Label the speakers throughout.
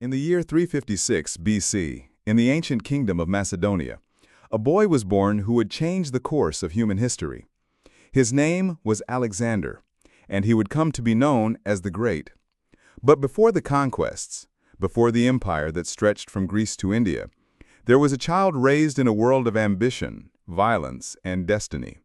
Speaker 1: In the year 356 BC, in the ancient kingdom of Macedonia, a boy was born who would change the course of human history. His name was Alexander, and he would come to be known as the Great. But before the conquests, before the empire that stretched from Greece to India, there was a child raised in a world of ambition, violence, and destiny.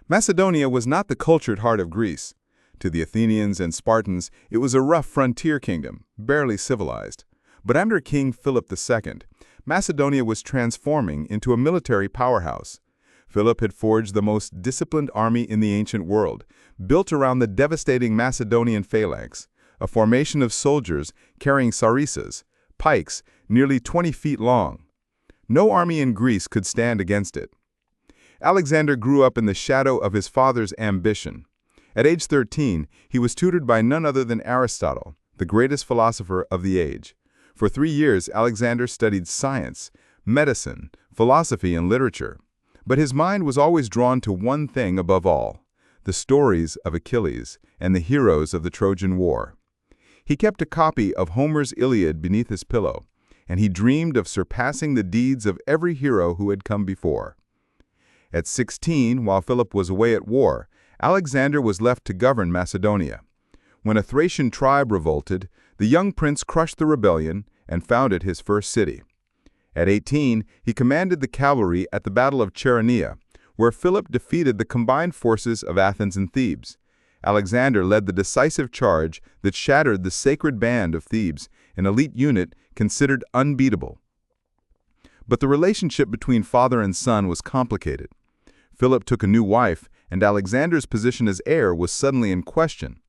Speaker 1: Macedonia was not the cultured heart of Greece. To the Athenians and Spartans, it was a rough frontier kingdom, barely civilized. But under King Philip II, Macedonia was transforming into a military powerhouse. Philip had forged the most disciplined army in the ancient world, built around the devastating Macedonian phalanx, a formation of soldiers carrying sarissas, pikes nearly 20 feet long. No army in Greece could stand against it. Alexander grew up in the shadow of his father's ambition. At age 13, he was tutored by none other than Aristotle, the greatest philosopher of the age. For 3 years, Alexander studied science, medicine, philosophy, and literature. But his mind was always drawn to one thing above all: the stories of Achilles and the heroes of the Trojan War. He kept a copy of Homer's Iliad beneath his pillow, and he dreamed of surpassing the deeds of every hero who had come before. At 16, while Philip was away at war, Alexander was left to govern Macedonia. When a Thracian tribe revolted, the young prince crushed the rebellion and founded his first city. At 18, he commanded the cavalry at the Battle of Chaeronea, where Philip defeated the combined forces of Athens and Thebes. Alexander led the decisive charge that shattered the sacred band of Thebes, an elite unit considered unbeatable. But the relationship between father and son was complicated. Philip took a new wife, and Alexander's position as heir was suddenly in question.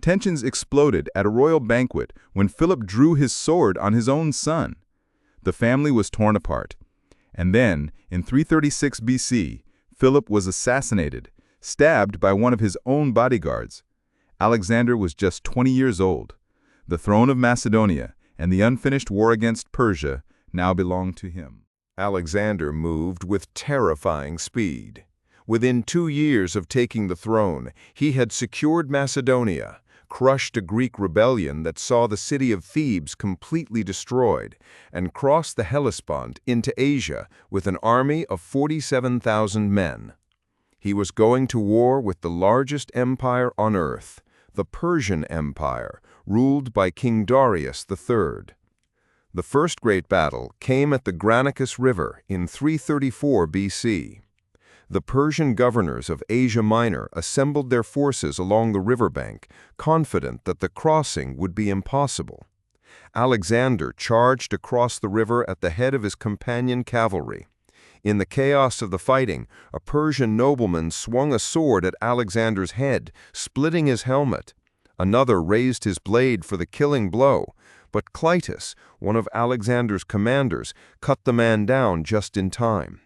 Speaker 1: Tensions exploded at a royal banquet when Philip drew his sword on his own son. The family was torn apart. And then, in 336 BC, Philip was assassinated, stabbed by one of his own bodyguards. Alexander was just 20 years old. The throne of Macedonia and the unfinished war against Persia now belonged to him.
Speaker 2: Alexander moved with terrifying speed. Within 2 years of taking the throne, he had secured Macedonia, crushed a Greek rebellion that saw the city of Thebes completely destroyed, and crossed the Hellespont into Asia with an army of 47,000 men. He was going to war with the largest empire on earth, the Persian Empire, ruled by King Darius III. The first great battle came at the Granicus River in 334 BC. The Persian governors of Asia Minor assembled their forces along the riverbank, confident that the crossing would be impossible. Alexander charged across the river at the head of his companion cavalry. In the chaos of the fighting, a Persian nobleman swung a sword at Alexander's head, splitting his helmet. Another raised his blade for the killing blow, but Clytus, one of Alexander's commanders, cut the man down just in time.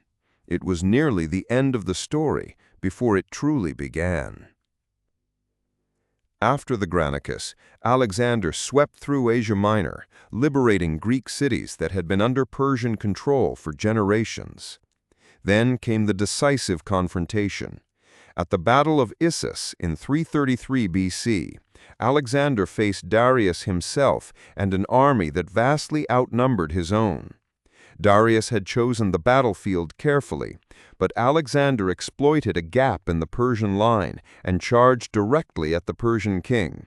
Speaker 2: It was nearly the end of the story before it truly began. After the Granicus, Alexander swept through Asia Minor, liberating Greek cities that had been under Persian control for generations. Then came the decisive confrontation. At the Battle of Issus in 333 BC, Alexander faced Darius himself and an army that vastly outnumbered his own. Darius had chosen the battlefield carefully, but Alexander exploited a gap in the Persian line and charged directly at the Persian king.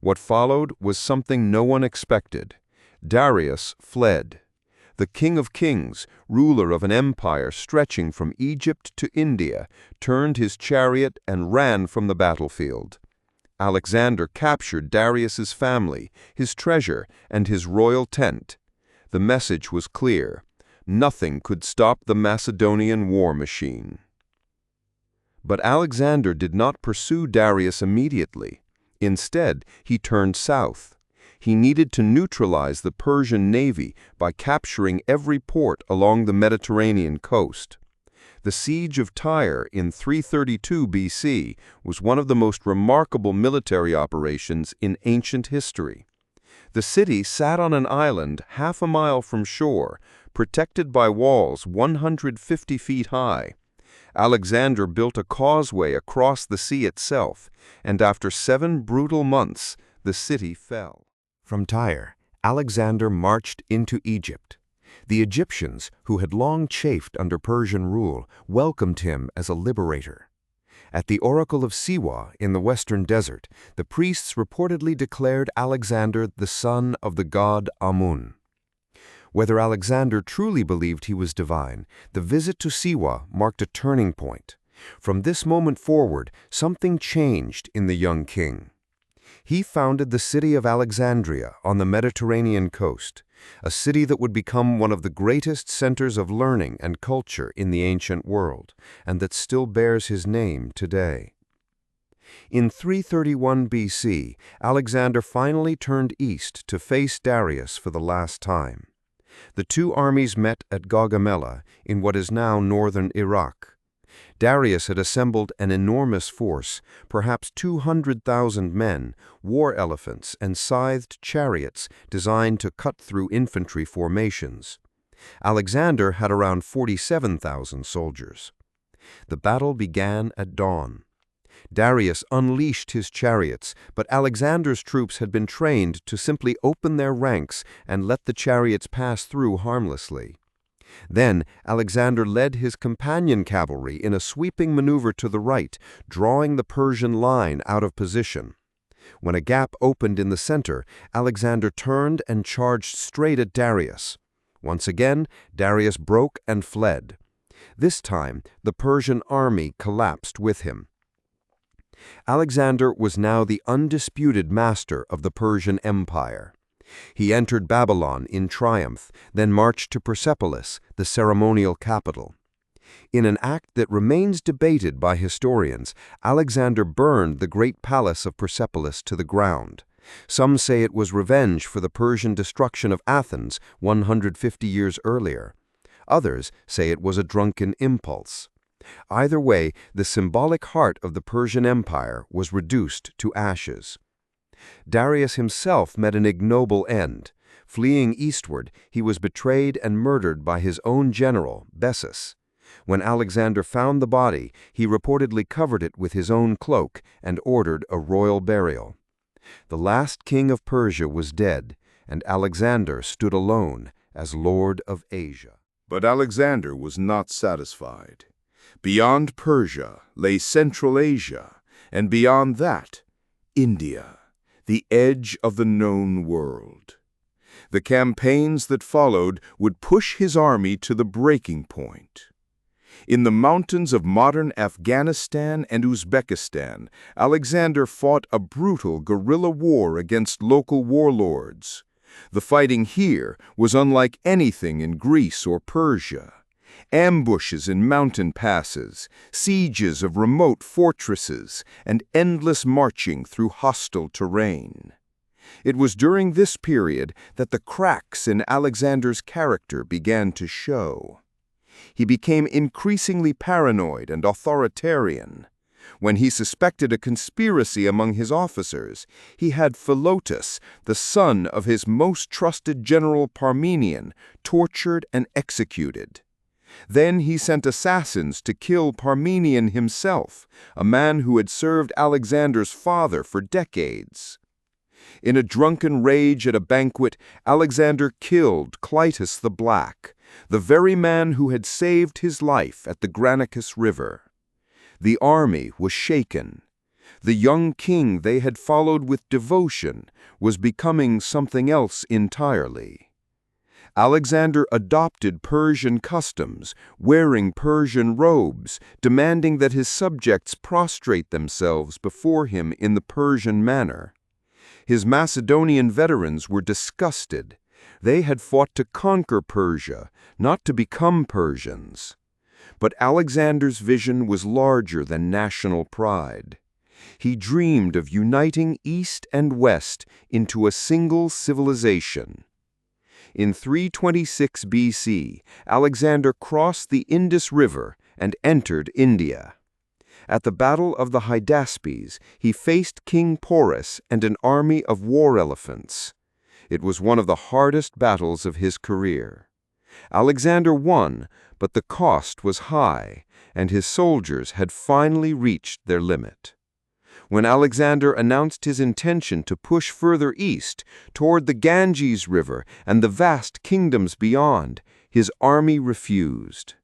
Speaker 2: What followed was something no one expected. Darius fled. The King of Kings, ruler of an empire stretching from Egypt to India, turned his chariot and ran from the battlefield. Alexander captured Darius's family, his treasure, and his royal tent. The message was clear: nothing could stop the Macedonian war machine. But Alexander did not pursue Darius immediately. Instead, he turned south. He needed to neutralize the Persian navy by capturing every port along the Mediterranean coast. The siege of Tyre in 332 BC was one of the most remarkable military operations in ancient history. The city sat on an island half a mile from shore, protected by walls 150 feet high. Alexander built a causeway across the sea itself, and after 7 brutal months, the city fell.
Speaker 3: From Tyre,
Speaker 2: Alexander marched into Egypt. The Egyptians, who had long chafed under Persian rule, welcomed him as a liberator. At the oracle of Siwa in the western desert, the priests reportedly declared Alexander the son of the god Amun. Whether Alexander truly believed he was divine, the visit to Siwa marked a turning point. From this moment forward, something changed in the young king. He founded the city of Alexandria on the Mediterranean coast, a city that would become one of the greatest centers of learning and culture in the ancient world, and that still bears his name today. In 331 BC, Alexander finally turned east to face Darius for the last time. The two armies met at Gaugamela in what is now northern Iraq. Darius had assembled an enormous force, perhaps 200,000 men, war elephants, and scythed chariots designed to cut through infantry formations. Alexander had around 47,000 soldiers. The battle began at dawn. Darius unleashed his chariots, but Alexander's troops had been trained to simply open their ranks and let the chariots pass through harmlessly. Then Alexander led his companion cavalry in a sweeping maneuver to the right, drawing the Persian line out of position. When a gap opened in the center, Alexander turned and charged straight at Darius. Once again, Darius broke and fled. This time, the Persian army collapsed with him. Alexander was now the undisputed master of the Persian Empire. He entered Babylon in triumph, then marched to Persepolis, the ceremonial capital. In an act that remains debated by historians, Alexander burned the great palace of Persepolis to the ground. Some say it was revenge for the Persian destruction of Athens 150 years earlier. Others say it was a drunken impulse. Either way, the symbolic heart of the Persian Empire was reduced to ashes. Darius himself met an ignoble end. Fleeing eastward, he was betrayed and murdered by his own general, Bessus. When Alexander found the body, he reportedly covered it with his own cloak and ordered a royal burial. The last king of Persia was dead, and Alexander stood alone as Lord of Asia.
Speaker 3: But Alexander was not satisfied. Beyond Persia lay Central Asia, and beyond that, India, the edge of the known world. The campaigns that followed would push his army to the breaking point. In the mountains of modern Afghanistan and Uzbekistan, Alexander fought a brutal guerrilla war against local warlords. The fighting here was unlike anything in Greece or Persia. Ambushes in mountain passes, sieges of remote fortresses, and endless marching through hostile terrain. It was during this period that the cracks in Alexander's character began to show. He became increasingly paranoid and authoritarian. When he suspected a conspiracy among his officers, he had Philotas, the son of his most trusted general Parmenion, tortured and executed. Then he sent assassins to kill Parmenion himself, a man who had served Alexander's father for decades. In a drunken rage at a banquet, Alexander killed Clytus the Black, the very man who had saved his life at the Granicus River. The army was shaken. The young king they had followed with devotion was becoming something else entirely. Alexander adopted Persian customs, wearing Persian robes, demanding that his subjects prostrate themselves before him in the Persian manner. His Macedonian veterans were disgusted. They had fought to conquer Persia, not to become Persians. But Alexander's vision was larger than national pride. He dreamed of uniting East and West into a single civilization. In 326 BC, Alexander crossed the Indus River and entered India. At the Battle of the Hydaspes, he faced King Porus and an army of war elephants. It was one of the hardest battles of his career. Alexander won, but the cost was high, and his soldiers had finally reached their limit.
Speaker 2: When Alexander announced his intention to push further east, toward the Ganges River and the vast kingdoms beyond, his army refused.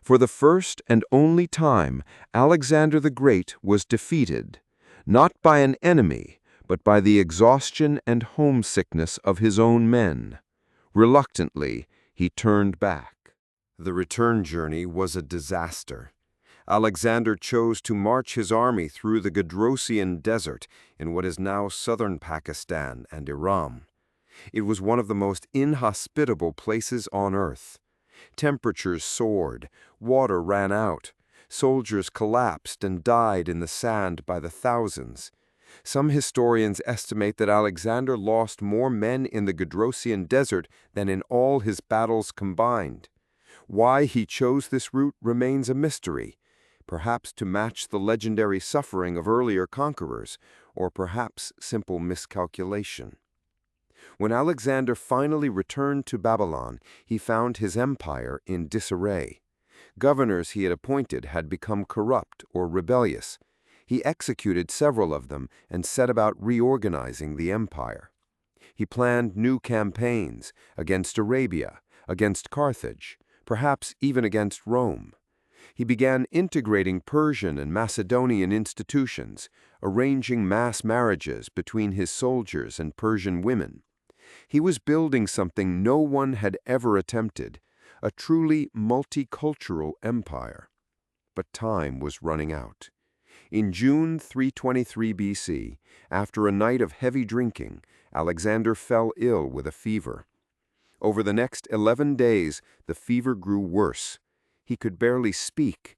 Speaker 2: For the first and only time, Alexander the Great was defeated, not by an enemy, but by the exhaustion and homesickness of his own men. Reluctantly, he turned back. The return journey was a disaster. Alexander chose to march his army through the Gedrosian desert in what is now southern Pakistan and Iran. It was one of the most inhospitable places on earth. Temperatures soared, water ran out, soldiers collapsed and died in the sand by the thousands. Some historians estimate that Alexander lost more men in the Gedrosian desert than in all his battles combined. Why he chose this route remains a mystery, perhaps to match the legendary suffering of earlier conquerors, or perhaps simple miscalculation. When Alexander finally returned to Babylon, he found his empire in disarray. Governors he had appointed had become corrupt or rebellious. He executed several of them and set about reorganizing the empire. He planned new campaigns against Arabia, against Carthage, perhaps even against Rome. He began integrating Persian and Macedonian institutions, arranging mass marriages between his soldiers and Persian women. He was building something no one had ever attempted, a truly multicultural empire. But time was running out. In June 323 BC, after a night of heavy drinking, Alexander fell ill with a fever. Over the next 11 days, the fever grew worse. He could barely speak.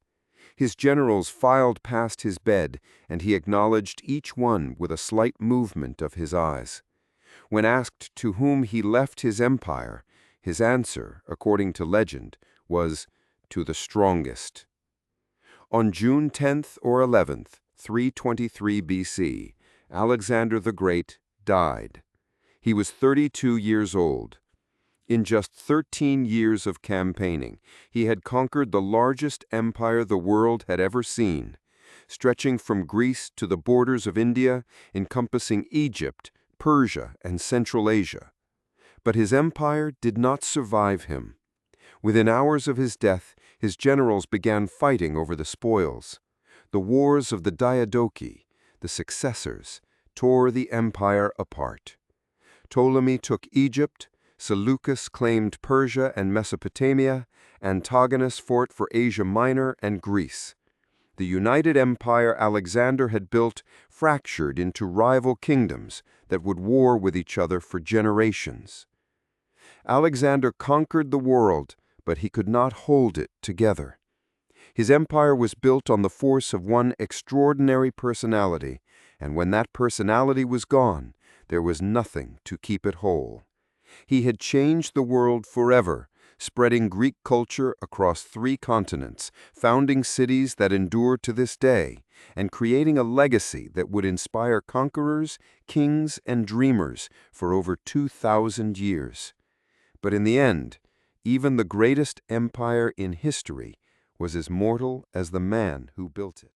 Speaker 2: His generals filed past his bed, and he acknowledged each one with a slight movement of his eyes. When asked to whom he left his empire, his answer, according to legend, was, "To the strongest." On June 10th or 11th, 323 BC, Alexander the Great died. He was 32 years old. In just 13 years of campaigning, he had conquered the largest empire the world had ever seen, stretching from Greece to the borders of India, encompassing Egypt, Persia, and Central Asia. But his empire did not survive him. Within hours of his death, his generals began fighting over the spoils. The wars of the Diadochi, the successors, tore the empire apart. Ptolemy took Egypt, Seleucus claimed Persia and Mesopotamia, Antigonus fought for Asia Minor and Greece. The united empire Alexander had built fractured into rival kingdoms that would war with each other for generations. Alexander conquered the world, but he could not hold it together. His empire was built on the force of one extraordinary personality, and when that personality was gone, there was nothing to keep it whole. He had changed the world forever, spreading Greek culture across 3 continents, founding cities that endure to this day, and creating a legacy that would inspire conquerors, kings, and dreamers for over 2,000 years. But in the end, even the greatest empire in history was as mortal as the man who built it.